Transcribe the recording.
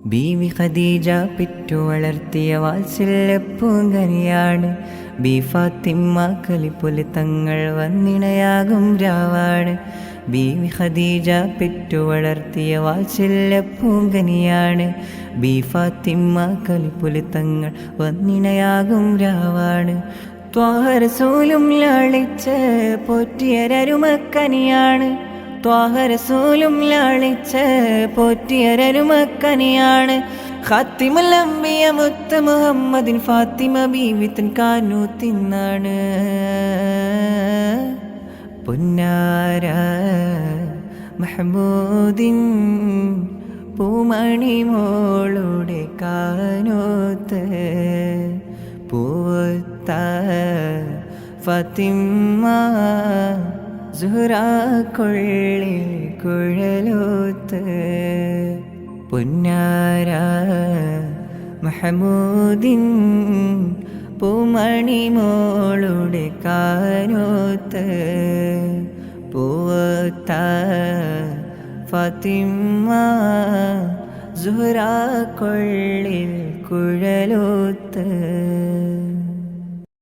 ബീവി ഖദീജ പെറ്റു വളർത്തിയ വാത്സല്യപ്പൂങ്കനിയാണ്. ബി ഫാത്തിമ കലിപ്പൊലി തങ്ങൾ വന്നിണയാകും രാവാണ്. ബീവി ഖദീജ പെറ്റു വളർത്തിയ വാത്സല്യപ്പൂങ്കനിയാണ്. ബി ഫാത്തിമ കലിപ്പൊലി തങ്ങൾ വന്നിണയാകും രാവാണ്. ത്വാഹ റസൂലും ലാളിച്ച് പോറ്റിയൊരരുമക്കനിയാണ്. ത്വാഹ റസൂലും ലാളിച്ച് പോറ്റിയൊരരുമക്കനിയാണ്. ഖാത്തിമുൽ അംബിയ മുത്ത് മുഹമ്മദിൻ ഫാത്തിമ ബീവി തൻ കാനൂത്തിന്നാണ്. പൊന്നാര മഹ്മൂദിൻ പൂമണി മോളുടെ കാനൂത്ത് പൂത്ത ഫാത്തിമ സുഹ്റാ കൊള്ളിൽ കുഴലൂത്ത്. പൊന്നാര മഹ്മൂദിൻ പൂമണി മോളുടെ കാനൂത്ത് പൂത്ത ഫാത്തിമ സുഹ്റാ കൊള്ളിൽ കുഴലൂത്ത്.